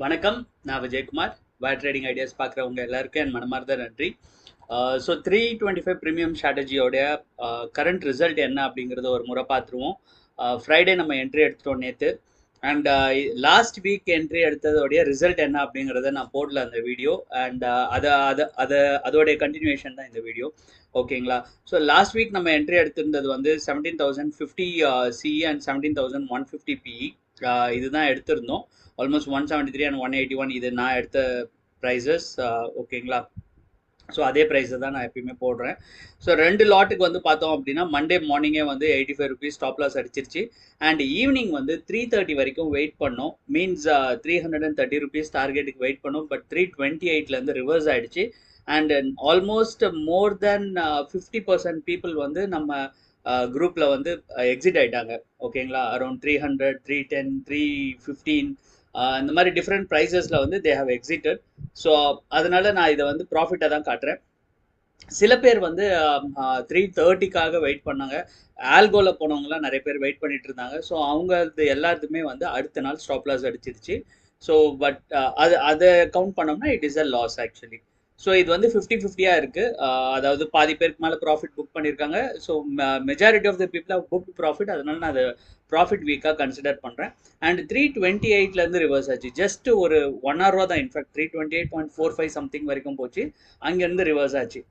வணக்கம், நான் Vijayakumar. Wire trading ideas பார்க்குறவங்க எல்லாருக்கும் என் மனமார்ந்த நன்றி. ஸோ 325 ப்ரீமியம் ஸ்ட்ராட்டஜியோடைய கரண்ட் ரிசல்ட் என்ன அப்படிங்கிறத ஒரு முறை பார்த்துருவோம். ஃப்ரைடே நம்ம என்ட்ரி எடுத்துட்டோம் நேற்று. அண்ட் லாஸ்ட் வீக் என்ட்ரி எடுத்ததோடைய ரிசல்ட் என்ன அப்படிங்கிறத நான் போடல அந்த வீடியோ. அண்ட் அதை அதை அதை அதோடைய கண்டினியூஷன் தான் இந்த வீடியோ. ஓகேங்களா? ஸோ லாஸ்ட் வீக் நம்ம என்ட்ரி எடுத்திருந்தது வந்து 17,050 சிஇ அண்ட் 17,150 பிஇ. இதுதான் எடுத்திருந்தோம். ஆல்மோஸ்ட் 173 அண்ட் 181 இது நான் எடுத்த ப்ரைஸஸ். ஓகேங்களா? ஸோ அதே ப்ரைஸை தான் நான் எப்பயுமே போடுறேன். ஸோ 2 லாட்டுக்கு வந்து பார்த்தோம் அப்படின்னா மண்டே மார்னிங்கே வந்து 85 ருபீஸ் ஸ்டாப் லாஸ் அடிச்சிருச்சு. அண்ட் ஈவினிங் வந்து 3:30 வரைக்கும் வெயிட் பண்ணோம். மீன்ஸ் 330 ருபீஸ் டார்கெட்டுக்கு வெயிட் பண்ணோம். பட் 328லேருந்து ரிவர்ஸ் ஆகிடுச்சு. And almost more then 50% people வந்து நம்ம குரூப்பில் வந்து எக்ஸிட் ஆகிட்டாங்க. ஓகேங்களா? அரௌண்ட் 300, 310, 315 இந்த மாதிரி டிஃப்ரெண்ட் ப்ரைஸஸில் வந்து தே ஹவ் எக்ஸிட்டட். ஸோ அதனால நான் இதை வந்து ப்ராஃபிட்டாக தான் காட்டுறேன். சில பேர் வந்து 330க்காக வெயிட் பண்ணாங்க. ஆல்கோவில் போனவங்களாம் நிறைய பேர் வெயிட் பண்ணிட்டு இருந்தாங்க. ஸோ அவங்க எல்லாத்துக்குமே வந்து அடுத்த நாள் ஸ்டாப் லாஸ் அடிச்சிருச்சு. ஸோ பட் அதை கவுண்ட் பண்ணோம்னா it is a loss actually. So இது வந்து 50-50 இருக்குது. அதாவது பாதி பேருக்கு மேலே ப்ராஃபிட் புக் பண்ணியிருக்காங்க. So majority of the people have book profit. அதனால நான் அதை ப்ராஃபிட் வீக்காக கன்சிடர் பண்ணுறேன். அண்ட் 328லேருந்து ரிவர்ஸ் ஆச்சு. ஜஸ்ட் ஒரு 1 hour தான். இன்ஃபேக்ட் 328.45 சம்திங் வரைக்கும் போச்சு. அங்கேருந்து ரிவர்ஸ் ஆச்சு.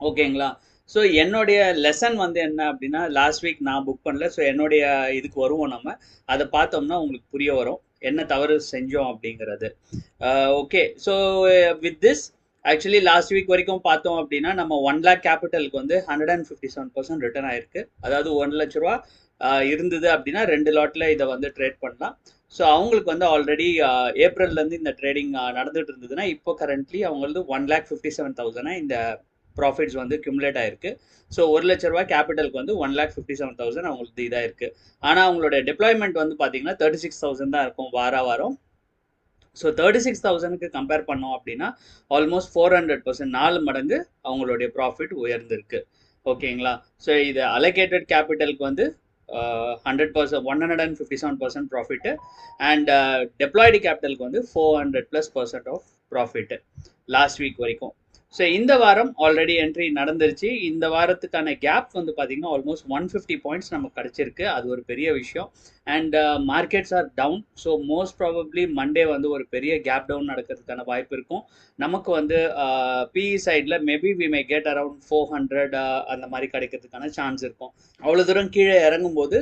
ஓகேங்களா? ஸோ என்னுடைய லெசன் வந்து என்ன அப்படின்னா, லாஸ்ட் வீக் நான் புக் பண்ணல. ஸோ என்னுடைய இதுக்கு வருவோம் நம்ம. அதை பார்த்தோம்னா உங்களுக்கு புரிய வரும் என்ன தவறு செஞ்சோம் அப்படிங்கிறது. Okay. So with this actually last week வரைக்கும் பார்த்தோம் அப்படின்னா நம்ம 1 lakh கேபிட்டலுக்கு வந்து 157% ரிட்டர்ன் ஆயிருக்கு. அதாவது 1 லட்ச ரூபா இருந்தது அப்படின்னா 2 லாட்டில் இதை வந்து ட்ரேட் பண்ணலாம். ஸோ அவங்களுக்கு வந்து ஆல்ரெடி ஏப்ரல்லேருந்து இந்த ட்ரேடிங் நடந்துட்டு இருந்ததுன்னா இப்போ கரண்ட்லி அவங்களுக்கு 1,57,000 இந்த ப்ராஃபிட்ஸ் வந்து கியூமுலேட் ஆயிருக்கு. ஸோ 1 லட்ச ரூபா கேபிட்டலுக்கு வந்து 1,57,000 அவங்களுக்கு இதாக இருக்குது. ஆனால் அவங்களோட டெப்ளாய்மெண்ட் வந்து பார்த்தீங்கன்னா 36,000 தான் இருக்கும் வாரம். ஸோ 36,000க்கு கம்பேர் பண்ணோம் அப்படின்னா ஆல்மோஸ்ட் 400%, 4 மடங்கு அவங்களுடைய ப்ராஃபிட் உயர்ந்திருக்கு. ஓகேங்களா? ஸோ இது அலோகேட்டட் கேபிட்டலுக்கு வந்து 100%, 157% ப்ராஃபிட்டு. அண்ட் டெப்ளாய்டு கேபிட்டலுக்கு வந்து 400+% ஆஃப் ப்ராஃபிட்டு லாஸ்ட் வீக் வரைக்கும். ஸோ இந்த வாரம் ஆல்ரெடி என்ட்ரி நடந்துருச்சு. இந்த வாரத்துக்கான கேப் வந்து பார்த்தீங்கன்னா ஆல்மோஸ்ட் 150 பாயிண்ட்ஸ் நமக்கு கிடச்சிருக்கு. அது ஒரு பெரிய விஷயம். And markets are down. So most probably Monday வந்து ஒரு பெரிய கேப் டவுன் நடக்கிறதுக்கான வாய்ப்பு இருக்கும். நமக்கு வந்து பிஇ சைடில் maybe we may get around 400 அந்த மாதிரி கிடைக்கிறதுக்கான சான்ஸ் இருக்கும். அவ்வளோ தூரம் கீழே இறங்கும்போது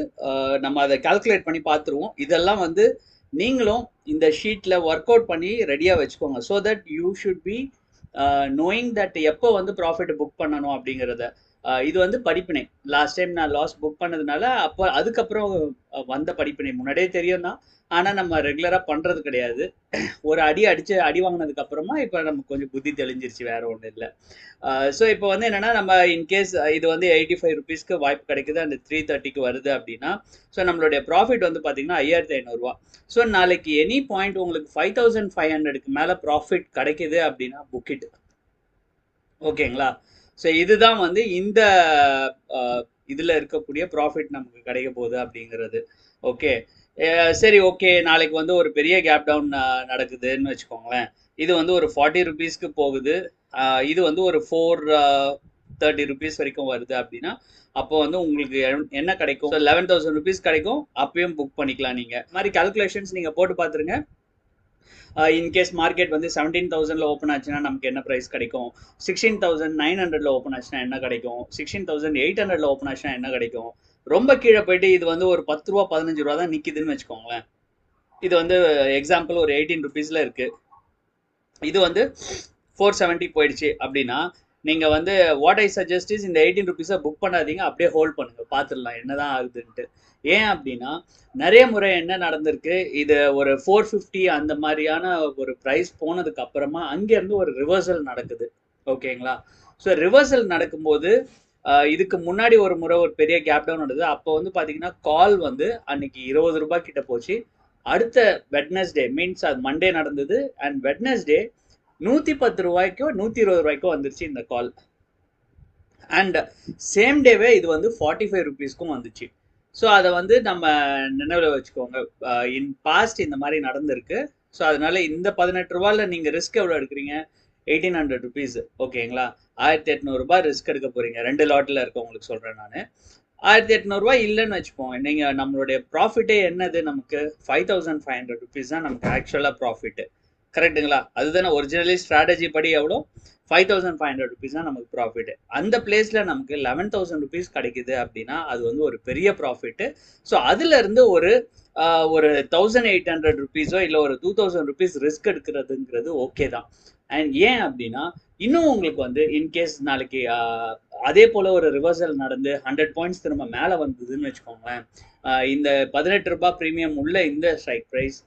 நம்ம அதை கால்குலேட் பண்ணி பார்த்துருவோம். இதெல்லாம் வந்து நீங்களும் இந்த ஷீட்டில் ஒர்க் அவுட் பண்ணி ரெடியாக வச்சுக்கோங்க. So that you should be knowing that எப்போ வந்து ப்ராஃபிட் புக் பண்ணணும் அப்படிங்கிறத. இது வந்து படிப்பினை. லாஸ்ட் டைம் நான் லாஸ் புக் பண்ணதுனால அப்போ அதுக்கப்புறம் வந்த படிப்பினை முன்னாடியே தெரியும் தான். ஆனால் நம்ம ரெகுலராக பண்ணுறது கிடையாது. ஒரு அடி வாங்கினதுக்கு அப்புறமா இப்போ நமக்கு கொஞ்சம் புத்தி தெளிஞ்சிருச்சு, வேற ஒன்றும் இல்லை. ஸோ இப்போ வந்து என்னன்னா நம்ம இன்கேஸ் இது வந்து 85 ருபீஸ்க்கு வாய்ப்பு கிடைக்குது, அந்த 330க்கு வருது அப்படின்னா ஸோ நம்மளுடைய ப்ராஃபிட் வந்து பார்த்தீங்கன்னா 5,500 ரூபா. ஸோ நாளைக்கு எனி பாயிண்ட் உங்களுக்கு 5,500க்கு மேலே ப்ராஃபிட் கிடைக்குது அப்படின்னா புக் இட். ஓகேங்களா? ஸோ இதுதான் வந்து இந்த இதில் இருக்கக்கூடிய ப்ராஃபிட் நமக்கு கிடைக்க போகுது அப்படிங்கிறது. ஓகே. சரி, ஓகே. நாளைக்கு வந்து ஒரு பெரிய கேப் டவுன் நடக்குதுன்னு வச்சுக்கோங்களேன். இது வந்து ஒரு 40 ருபீஸ்க்கு போகுது. இது வந்து ஒரு 430 ருபீஸ் வரைக்கும் வருது அப்படின்னா அப்போ வந்து உங்களுக்கு என்ன கிடைக்கும்? 11,000 ருபீஸ் கிடைக்கும். அப்பயும் புக் பண்ணிக்கலாம். நீங்கள் இந்த மாதிரி கால்குலேஷன்ஸ் நீங்கள் போட்டு பார்த்துருங்க. இன்கேஸ் மார்க்கெட் வந்து 17,000ல ஓப்பன் ஆச்சுன்னா நமக்கு என்ன ப்ரைஸ் கிடைக்கும், 16,900ல ஓப்பன் ஆச்சுன்னா என்ன கிடைக்கும், 16,800ல ஓப்பன் ஆச்சுன்னா என்ன கிடைக்கும். ரொம்ப கீழே போயிட்டு இது வந்து ஒரு 10 ரூபா 15 ரூபா தான் நிற்கிதுன்னு வச்சுக்கோங்களேன். இது வந்து எக்ஸாம்பிள் ஒரு 18 ருபீஸில் இருக்குது. இது வந்து 470 போயிடுச்சு அப்படின்னா நீங்கள் வந்து வாட் ஐ சஜஸ்ட் இஸ் இந்த 18 ருபீஸை புக் பண்ணாதீங்க, அப்படியே ஹோல்ட் பண்ணுங்கள், பார்த்துடலாம் என்னதான் ஆகுதுன்ட்டு. ஏன் அப்படின்னா நிறைய முறை என்ன நடந்திருக்கு, இது ஒரு 450 அந்த மாதிரியான ஒரு ப்ரைஸ் போனதுக்கு அப்புறமா அங்கேருந்து ஒரு ரிவர்சல் நடக்குது. ஓகேங்களா? ஸோ ரிவர்சல் நடக்கும்போது இதுக்கு முன்னாடி ஒரு முறை ஒரு பெரிய கேப் டவுன் நடந்தது. அப்போ வந்து பார்த்தீங்கன்னா கால் வந்து அன்னைக்கு 20 ரூபாய் கிட்ட போச்சு. அடுத்த வெட்னஸ்டே மீன்ஸ் அது மண்டே நடந்தது. அண்ட் வெட்னஸ்டே 110 ரூபாய்க்கோ 120 ரூபாய்க்கோ வந்துருச்சு இந்த கால். அண்ட் சேம் டேவே இது வந்து 45 ருபீஸ்க்கும் வந்துச்சு. ஸோ அதை வந்து நம்ம நினைவில் வச்சுக்கோங்க. இன் பாஸ்ட் இந்த மாதிரி நடந்திருக்கு. ஸோ அதனால இந்த 18 ரூபாயில் நீங்கள் ரிஸ்க் எவ்வளோ எடுக்கிறீங்க? 1800 ருபீஸ். ஓகேங்களா? 1800 ரூபாய் ரிஸ்க் எடுக்க போறீங்க. 2 லாட்டில் இருக்கவங்களுக்கு சொல்கிறேன் நான். 1800 ரூபாய் இல்லைன்னு வச்சுப்போம். நீங்கள் நம்மளுடைய ப்ராஃபிட்டே என்னது? நமக்கு 5500 ருபீஸ் தான் நமக்கு ஆக்சுவலாக ப்ராஃபிட்டு. கரெக்டுங்களா? அதுதானே ஒரிஜினலி ஸ்ட்ராட்டஜி படி எவ்வளோ? 5500 ருபீஸ் தான் நமக்கு ப்ராஃபிட். அந்த பிளேஸில் நமக்கு 11000 ருபீஸ் கிடைக்குது அப்படின்னா அது வந்து ஒரு பெரிய ப்ராஃபிட்டு. ஸோ அதுலேருந்து ஒரு 1800 ருபீஸோ இல்லை ஒரு 2000 ருபீஸ் ரிஸ்க் எடுக்கிறதுங்கிறது ஓகே தான். அண்ட் ஏன் அப்படின்னா இன்னும் உங்களுக்கு வந்து இன்கேஸ் நாளைக்கு அதே போல் ஒரு ரிவர்சல் நடந்து 100 பாயிண்ட்ஸ் திரும்ப மேலே வந்ததுன்னு வச்சுக்கோங்களேன், இந்த 18 ரூபாய் ப்ரீமியம் உள்ள இந்த ஸ்ட்ரைக் ப்ரைஸ்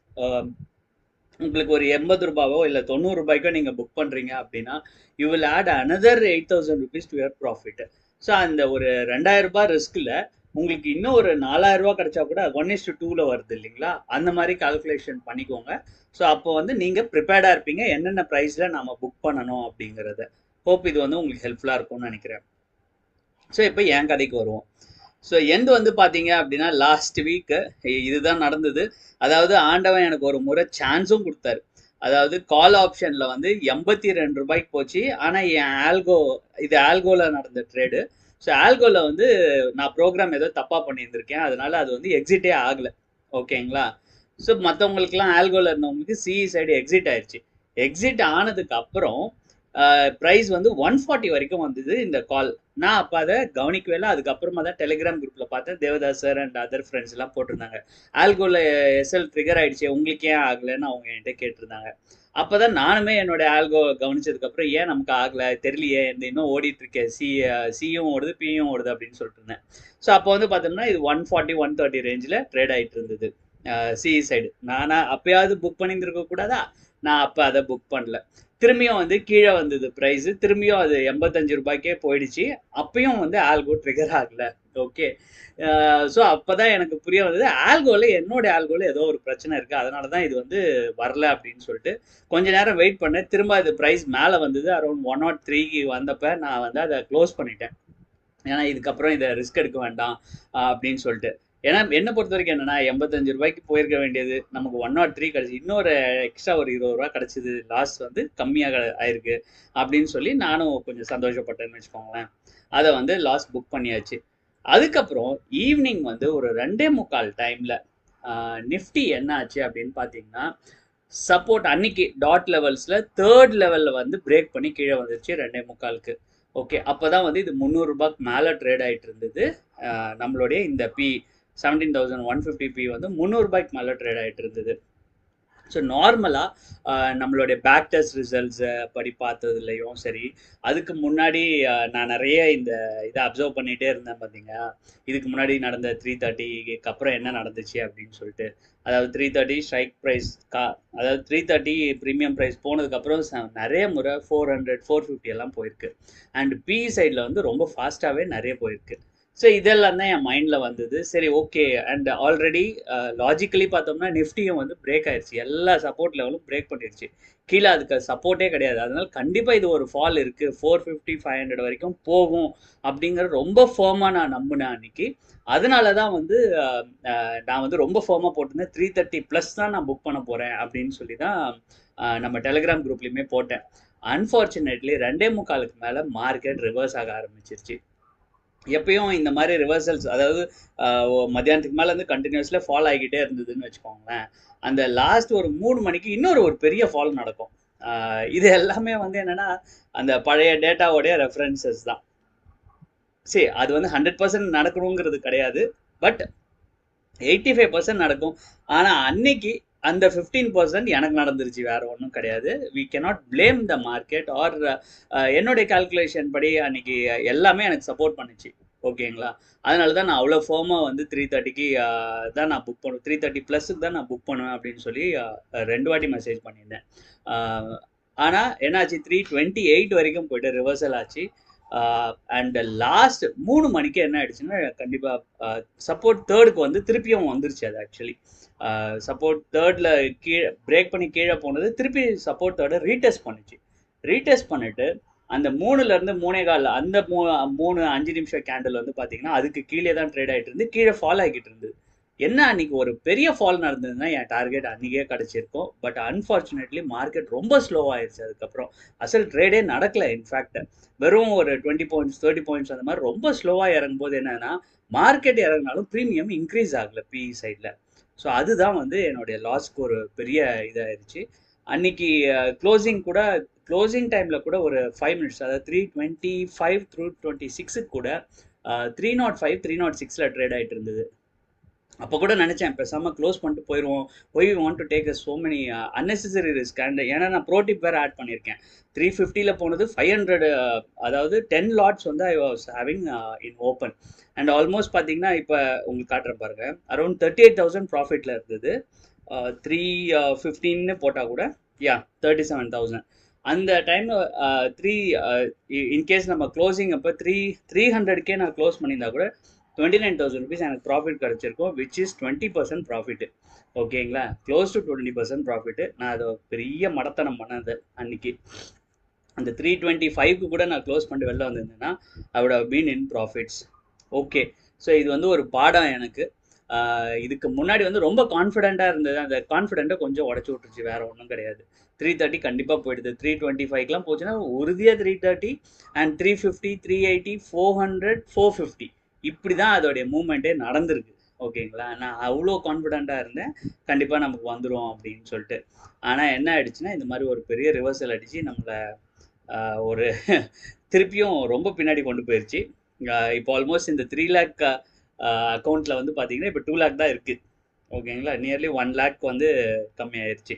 உங்களுக்கு ஒரு 80 ரூபாவோ இல்லை 90 ரூபாய்க்கோ நீங்கள் புக் பண்ணுறீங்க அப்படின்னா you will add another 8000 rupees to your profit. So அந்த ஒரு 2000 ரூபாய் ரிஸ்கில் உங்களுக்கு இன்னும் ஒரு 4000 ரூபாய் கிடைச்சா கூட 1:2ல வருது இல்லைங்களா? அந்த மாதிரி கால்குலேஷன் பண்ணிக்கோங்க. ஸோ அப்போ வந்து நீங்கள் ப்ரிப்பேர்டாக இருப்பீங்க என்னென்ன ப்ரைஸில் நாம் புக் பண்ணணும் அப்படிங்கிறத. ஹோப் இது வந்து உங்களுக்கு ஹெல்ப்ஃபுல்லாக இருக்கும்னு நினைக்கிறேன். ஸோ இப்போ என் கதைக்கு வருவோம். ஸோ எண்டு வந்து பார்த்தீங்க அப்படின்னா லாஸ்ட் வீக்கு இதுதான் நடந்தது. அதாவது ஆண்டவன் எனக்கு ஒரு முறை சான்ஸும் கொடுத்தாரு. அதாவது கால் ஆப்ஷனில் வந்து 82 ரூபாய்க்கு போச்சு. ஆனால் என் இது ஆல்கோவில் நடந்த ட்ரேடு. ஸோ ஆல்கோவில் வந்து நான் ப்ரோக்ராம் ஏதோ தப்பாக பண்ணியிருந்திருக்கேன். அதனால அது வந்து எக்ஸிட்டே ஆகலை. ஓகேங்களா? ஸோ மற்றவங்களுக்குலாம் ஆல்கோவில் இருந்தவங்களுக்கு சிஇ சைடு எக்ஸிட் ஆயிடுச்சு. எக்ஸிட் ஆனதுக்கு அப்புறம் ப்ரைஸ் வந்து 140 வரைக்கும் வந்தது இந்த கால். நான் அப்போ அதை கவனிக்கவே இல்லை. அதுக்கப்புறமா தான் டெலிகிராம் குரூப்பில் பார்த்தேன், Devdas sir and other friends எல்லாம் போட்டிருந்தாங்க, ஆல்கோவில் எஸ்எல் ட்ரிகர் ஆயிடுச்சு, உங்களுக்கு ஏன் ஆகலைன்னு அவங்க என்கிட்ட கேட்டிருந்தாங்க. அப்போ தான் நானுமே என்னோட ஆல்கோ கவனிச்சதுக்கப்புறம் ஏன் நமக்கு ஆகலை தெரியலையே, இந்த இன்னும் ஓடிட்டு இருக்கேன், சியும் ஓடுது பியும் ஓடுது அப்படின்னு சொல்லிட்டு இருந்தேன். ஸோ அப்போ வந்து பார்த்தோம்னா இது 140 130 ரேஞ்சில் ட்ரேட் ஆகிட்டு இருந்தது சிஇ சைடு. நானா அப்பயாவது புக் பண்ணியிருந்திருக்க கூடாதா? நான் அப்போ அதை புக் பண்ணல. திரும்பியும் வந்து கீழே வந்தது ப்ரைஸு, திரும்பியும் அது 85 ரூபாய்க்கே போயிடுச்சு. அப்பயும் வந்து ஆல்கோ ட்ரிகர் ஆகலை. ஓகே, ஸோ அப்போ தான் எனக்கு புரிய வந்தது என்னோட ஆல்கோவில் ஏதோ ஒரு பிரச்சனை இருக்குது, அதனால தான் இது வந்து வரல அப்படின்னு சொல்லிட்டு கொஞ்ச நேரம் வெயிட் பண்ணேன். திரும்ப அது ப்ரைஸ் மேலே வந்தது. அரௌண்ட் 103க்கு வந்தப்போ நான் வந்து அதை க்ளோஸ் பண்ணிட்டேன். ஏன்னா இதுக்கப்புறம் இதை ரிஸ்க் எடுக்க வேண்டாம் அப்படின்னு சொல்லிட்டு. ஏன்னா என்னை பொறுத்த வரைக்கும் என்னன்னா 85 ரூபாய்க்கு போயிருக்க வேண்டியது நமக்கு 103 கிடச்சி, இன்னொரு எக்ஸ்ட்ரா ஒரு 20 ரூபா கிடச்சிது, லாஸ் வந்து கம்மியாக ஆயிருக்கு அப்படின்னு சொல்லி நானும் கொஞ்சம் சந்தோஷப்பட்டேன்னு வச்சுக்கோங்களேன். அதை வந்து லாஸ் புக் பண்ணியாச்சு. அதுக்கப்புறம் ஈவினிங் வந்து ஒரு 2:45 டைமில் நிஃப்டி என்ன ஆச்சு அப்படின்னு பார்த்தீங்கன்னா சப்போர்ட் அன்னைக்கு டாட் லெவல்ஸில் 3rd லெவலில் வந்து பிரேக் பண்ணி கீழே வந்துருச்சு 2:45க்கு. ஓகே, அப்போ தான் வந்து இது 300 ரூபாய்க்கு மேலே ட்ரேட் ஆகிட்டு இருந்தது. நம்மளுடைய இந்த 17,150 பி வந்து 300 ரூபாய்க்கு மேலே ட்ரேட் ஆகிட்டு இருந்தது. ஸோ நார்மலாக நம்மளுடைய பேக் டெஸ்ட் ரிசல்ட்ஸை படி பார்த்ததுலையும் சரி, அதுக்கு முன்னாடி நான் நிறைய இந்த இதை அப்சர்வ் பண்ணிகிட்டே இருந்தேன். பார்த்தீங்க, இதுக்கு முன்னாடி நடந்த 330க்கு அப்புறம் என்ன நடந்துச்சு அப்படின்னு சொல்லிட்டு. அதாவது 330 ஸ்ட்ரைக் ப்ரைஸ் அதாவது 330 ப்ரீமியம் ப்ரைஸ் போனதுக்கப்புறம் நிறைய முறை 400 450 எல்லாம் போயிருக்கு. அண்ட் பிஇ சைடில் வந்து ரொம்ப ஃபாஸ்ட்டாகவே நிறைய போயிருக்கு. ஸோ இதெல்லாம் தான் என் மைண்டில் வந்தது. சரி, ஓகே. அண்ட் ஆல்ரெடி லாஜிக்கலி பார்த்தோம்னா நிஃப்டியும் வந்து பிரேக் ஆயிடுச்சு, எல்லா சப்போர்ட் லெவலும் பிரேக் பண்ணிடுச்சு. கீழே அதுக்கு சப்போர்ட்டே கிடையாது. அதனால கண்டிப்பாக இது ஒரு ஃபால் இருக்குது, 450 500 வரைக்கும் போகும் அப்படிங்கிற ரொம்ப ஃபேமாக நான் நம்பினேன் அன்னைக்கு. அதனால தான் வந்து நான் வந்து ரொம்ப ஃபேமாக போட்டிருந்தேன். 330+ தான் நான் புக் பண்ண போகிறேன் அப்படின்னு சொல்லி தான் நம்ம டெலிகிராம் குரூப்லேயுமே போட்டேன். அன்ஃபார்ச்சுனேட்லி 2:45க்கு மேலே மார்க்கெட் ரிவர்ஸ் ஆக ஆரம்பிச்சிருச்சு. எப்பயும் இந்த மாதிரி ரிவர்சல்ஸ், அதாவது மத்தியானத்துக்கு மேலே வந்து கண்டினியூஸில் ஃபால் ஆகிக்கிட்டே இருந்ததுன்னு வச்சுக்கோங்களேன், அந்த லாஸ்ட் ஒரு 3 மணிக்கு ஒரு பெரிய ஃபால் நடக்கும். இது எல்லாமே வந்து என்னென்னா அந்த பழைய டேட்டாவோடைய ரெஃபரன்சஸ் தான். சரி, அது வந்து 100% நடக்கணுங்கிறது கிடையாது, பட் 85% நடக்கும். ஆனால் அன்னைக்கு அந்த 15% எனக்கு நடந்துருச்சு, வேற ஒன்றும் கிடையாது. We cannot blame the market or என்னுடைய கால்குலேஷன் படி அன்னைக்கு எல்லாமே எனக்கு சப்போர்ட் பண்ணுச்சு. ஓகேங்களா? அதனால தான் நான் அவ்வளோ ஃபோமாக வந்து 330க்கு தான் நான் புக் பண்ணுவேன், 330+ தான் நான் புக் பண்ணுவேன் அப்படின்னு சொல்லி 2 வாட்டி மெசேஜ் பண்ணியிருந்தேன். ஆனால் என்னாச்சு, 328 வரைக்கும் போய்ட்டு ரிவர்சல் ஆச்சு. அண்ட் லாஸ்ட் 3 மணிக்கு என்ன ஆயிடுச்சுன்னா கண்டிப்பாக சப்போர்ட் 3க்கு வந்து திருப்பியும் வந்துருச்சு. அது ஆக்சுவலி சப்போர்ட் 3ல கீழே பிரேக் பண்ணி கீழே போனது, திருப்பி சப்போர்ட் 3 ரீடெஸ்ட் பண்ணிச்சு. ரீடெஸ்ட் பண்ணிட்டு அந்த 3லேருந்து 3.25 அந்த 3 5 நிமிஷம் கேண்டில் வந்து பார்த்தீங்கன்னா அதுக்கு கீழே தான் ட்ரேட் ஆகிட்டு இருந்து, கீழே ஃபால் ஆகிட்டு இருந்தது. என்ன அன்னைக்கு ஒரு பெரிய ஃபால் நடந்ததுன்னா என் டார்கெட் அன்றைக்கே கிடச்சிருக்கும். பட் அன்ஃபார்ச்சுனேட்லி மார்க்கெட் ரொம்ப ஸ்லோவாகிடுச்சு. அதுக்கப்புறம் அசல் ட்ரேடே நடக்கலை. இன்ஃபேக்ட் வெறும் ஒரு 20 பாயிண்ட்ஸ் 30 பாயிண்ட்ஸ் அந்த மாதிரி ரொம்ப ஸ்லோவாக இறங்கும்போது என்னன்னா மார்க்கெட் இறங்கினாலும் ப்ரீமியம் இன்க்ரீஸ் ஆகலை பிஇ சைடில். ஸோ அதுதான் வந்து என்னுடைய லாஸ்க்கு ஒரு பெரிய இதாகிடுச்சு. அன்னைக்கு க்ளோசிங் டைமில் கூட ஒரு 5 மினிட்ஸ், அதாவது 325 through 26 கூட 305 306 ட்ரேட் ஆகிட்டு இருந்தது. அப்போ கூட நினச்சேன் பேசாமல் க்ளோஸ் பண்ணிட்டு போயிடுவோம். Why want to take so many unnecessary risk. And ஏன்னா நான் ப்ரோடிப் வேறு ஆட் பண்ணியிருக்கேன். 350 போனது 500, அதாவது 10 லாட்ஸ் வந்து I was having in open. And almost பார்த்தீங்கன்னா இப்போ உங்களுக்கு காட்டுற பாருங்க, அரௌண்ட் 38,000 ப்ராஃபிட்டில் இருந்தது. 315 போட்டால் கூட 37,000. அந்த டைமில் இன்கேஸ் நம்ம க்ளோசிங் அப்போ 300K நான் க்ளோஸ் பண்ணியிருந்தா கூட 29,000 rupees எனக்கு ப்ராஃபிட் கிடச்சிருக்கும், விச் இஸ் 20% ப்ராஃபிட்டு. ஓகேங்களா, க்ளோஸ் டு 20% ப்ராஃபிட்டு. நான் அதை பெரிய மடத்தனம் பண்ணது அன்னைக்கு. அந்த 325 கூட நான் க்ளோஸ் பண்ணிட்டு வெளில வந்திருந்தேன்னா I would have been in profits. Okay, so இது வந்து ஒரு பாடம் எனக்கு. இதுக்கு முன்னாடி வந்து ரொம்ப கான்ஃபிடென்ட்டாக இருந்தது. அந்த கான்ஃபிடென்ட்டை கொஞ்சம் உடச்சி விட்டுருச்சு, வேறு ஒன்றும் கிடையாது. 330 கண்டிப்பாக போயிடுது. 325 போச்சுன்னா உறுதியாக 330 அண்ட் 350 380 400 450 இப்படி தான் அதோடைய மூவ்மெண்ட்டே நடந்திருக்கு. ஓகேங்களா, நான் அவ்வளோ கான்ஃபிடென்ட்டாக இருந்தேன் கண்டிப்பாக நமக்கு வந்துடும் அப்படின்னு சொல்லிட்டு. ஆனால் என்ன ஆயிடுச்சுன்னா இந்த மாதிரி ஒரு பெரிய ரிவர்சல் அடித்து நம்மளை ஒரு திருப்பியும் ரொம்ப பின்னாடி கொண்டு போயிடுச்சு. இப்போ ஆல்மோஸ்ட் இந்த 3 lakh அக்கௌண்ட்டில் வந்து பார்த்தீங்கன்னா இப்போ 2 lakh தான் இருக்குது. ஓகேங்களா, நியர்லி 1 lakh வந்து கம்மியாயிருச்சு.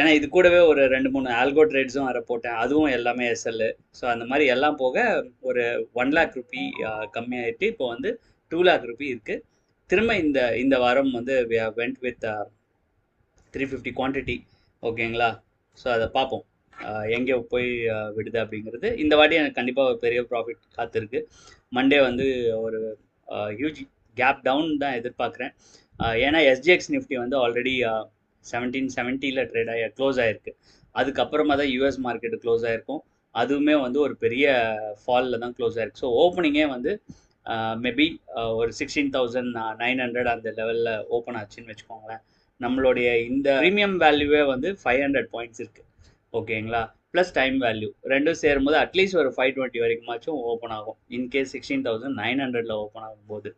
ஏன்னா இது கூடவே ஒரு 2-3 ஆல்கோ ட்ரேட்ஸும் வர போட்டேன், அதுவும் எல்லாமே எஸ்எல். ஸோ அந்த மாதிரி எல்லாம் போக ஒரு 1 lakh ரூபி கம்மியாயிட்டு இப்போ வந்து 2 lakh ரூபி இருக்குது. திரும்ப இந்த வாரம் வந்து வெண்ட் வித் 350 குவான்டிட்டி. ஓகேங்களா, ஸோ அதை பார்ப்போம் எங்கே போய் விடுது அப்படிங்கிறது. இந்த வாட்டி எனக்கு கண்டிப்பாக ஒரு பெரிய ப்ராஃபிட் காத்திருக்கு. மண்டே வந்து ஒரு ஹியூஜ் கேப் டவுன் தான் எதிர்பார்க்குறேன். ஏன்னா எஸ்ஜிஎக்ஸ் நிஃப்டி வந்து ஆல்ரெடி 1770 ட்ரேட் ஆகி க்ளோஸ் ஆகிருக்கு. அதுக்கப்புறமா தான் யூஎஸ் மார்க்கெட்டு க்ளோஸ் ஆகிருக்கும். அதுவுமே வந்து ஒரு பெரிய ஃபாலில் தான் க்ளோஸ் ஆகிருக்கு. ஸோ ஓப்பனிங்கே வந்து மேபி ஒரு 16,900 அந்த லெவலில் ஓப்பன் ஆச்சுன்னு வச்சுக்கோங்களேன். நம்மளுடைய இந்த ப்ரீமியம் வேல்யூவே வந்து 500 பாயிண்ட்ஸ் இருக்குது. ஓகேங்களா, ப்ளஸ் டைம் வேல்யூ ரெண்டும் சேரும்போது அட்லீஸ்ட் ஒரு 520 வரைக்குமாச்சும் ஓப்பன் ஆகும். இன்கேஸ் 16,900 ஓப்பன் ஆகும்போது,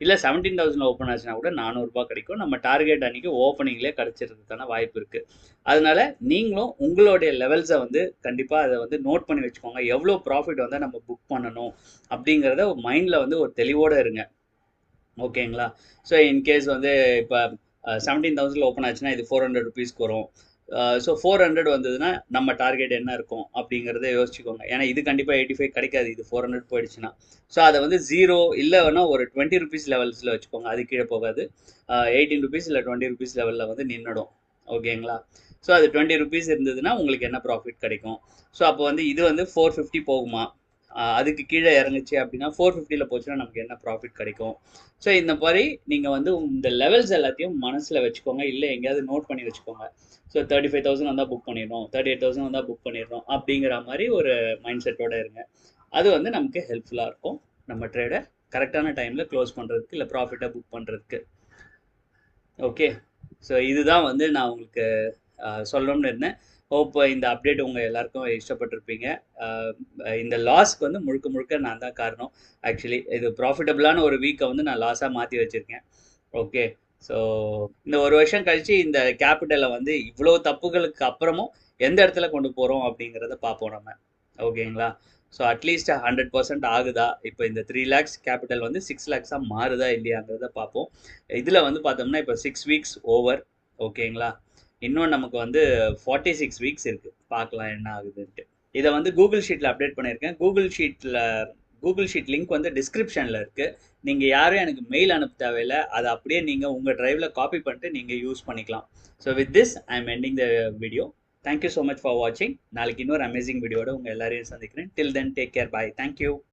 இல்லை 17,000 ஓப்பன் ஆச்சுன்னா கூட 400 ரூபாய் கிடைக்கும். நம்ம டார்கெட் அன்றைக்கி ஓப்பனிங்லேயே கிடச்சிருக்கிறதுக்கான வாய்ப்பு இருக்குது. அதனால நீங்களும் உங்களுடைய லெவல்ஸை வந்து கண்டிப்பாக அதை வந்து நோட் பண்ணி வச்சுக்கோங்க. எவ்வளோ ப்ராஃபிட் வந்து நம்ம புக் பண்ணணும் அப்படிங்கிறத மைண்டில் வந்து ஒரு தெளிவோடு இருங்க. ஓகேங்களா, ஸோ இன்கேஸ் வந்து இப்போ 17,000 ஓப்பன் ஆச்சுன்னா இது 400 ருபீஸ்க்கு வரும். ஸோ 400 வந்ததுன்னா நம்ம டார்கெட் என்ன இருக்கும் அப்படிங்கிறத யோசிச்சுக்கோங்க. ஏன்னா இது கண்டிப்பாக 85 கிடைக்காது, இது 400 போயிடுச்சுன்னா. ஸோ அதை வந்து 0 இல்லை வேணால் ஒரு 20 ருபீஸ் லெவல்ஸில் வச்சுக்கோங்க, அது கீழே போகாது. 18 ருபீஸ் இல்லை 20 ருபீஸ் லெவலில் வந்து நின்றுடும். ஓகேங்களா, ஸோ அது 20 ருபீஸ் இருந்ததுன்னா உங்களுக்கு என்ன ப்ராஃபிட் கிடைக்கும். ஸோ அப்போ வந்து இது வந்து 450 போகுமா, அதுக்கு கீழே இறங்குச்சு அப்படின்னா 450 போச்சுன்னா நமக்கு என்ன ப்ராஃபிட் கிடைக்கும். ஸோ இந்த மாதிரி நீங்கள் வந்து இந்த லெவல்ஸ் எல்லாத்தையும் மனசில் வச்சுக்கோங்க, இல்லை எங்கேயாவது நோட் பண்ணி வச்சுக்கோங்க. ஸோ 35,000 வந்தால் புக் பண்ணிடணும், 38,000 வந்தால் புக் பண்ணிடணும் அப்படிங்கிற மாதிரி ஒரு மைண்ட் செட்டோடு இருங்க. அது வந்து நமக்கு ஹெல்ப்ஃபுல்லாக இருக்கும் நம்ம ட்ரேடை கரெக்டான டைமில் க்ளோஸ் பண்ணுறதுக்கு, இல்லை ப்ராஃபிட்டாக புக் பண்ணுறதுக்கு. ஓகே, ஸோ இதுதான் வந்து நான் உங்களுக்கு சொல்லணும்னு இருந்தேன். ஹோப் இந்த அப்டேட் உங்கள் எல்லாருக்கும் இஷ்டப்பட்டிருப்பீங்க. இந்த லாஸ்க்கு வந்து முழுக்க முழுக்க நான் தான் காரணம். ஆக்சுவலி இது ப்ராஃபிட்டபிளான ஒரு வீக்கை வந்து நான் லாஸாக மாற்றி வச்சுருக்கேன். ஓகே, ஸோ இந்த ஒரு வருஷம் கழித்து இந்த கேபிட்டலை வந்து இவ்வளோ தப்புகளுக்கு அப்புறமும் எந்த இடத்துல கொண்டு போகிறோம் அப்படிங்கிறத பார்ப்போம் நம்ம. ஓகேங்களா, ஸோ அட்லீஸ்ட் 100% ஆகுதா, இப்போ இந்த 3 lakhs கேபிட்டல் வந்து 6 lakhs மாறுதா இல்லையாங்கிறத பார்ப்போம். இதில் வந்து பார்த்தோம்னா இப்போ 6 weeks ஓவர். ஓகேங்களா, இன்னும் நமக்கு வந்து 46 weeks இருக்குது, பார்க்கலாம் என்ன ஆகுதுன்ட்டு. இதை வந்து கூகுள் ஷீட்டில் அப்டேட் பண்ணியிருக்கேன். கூகுள் ஷீட் லிங்க் வந்து டிஸ்கிரிப்ஷனில் இருக்குது. நீங்கள் யாரும் எனக்கு மெயில் அனுப்ப தேவையில்லை, அதை அப்படியே நீங்கள் உங்கள் ட்ரைவில் காப்பி பண்ணிட்டு நீங்கள் யூஸ் பண்ணிக்கலாம். So with this I am ending the video. Thank you so much for வாட்சிங். நாளைக்கு இன்னொரு அமேசிங் வீடியோட உங்கள் எல்லாரையும் சந்திக்கிறேன். டில் தென் டேக் கேர், பாய், தேங்க்யூ.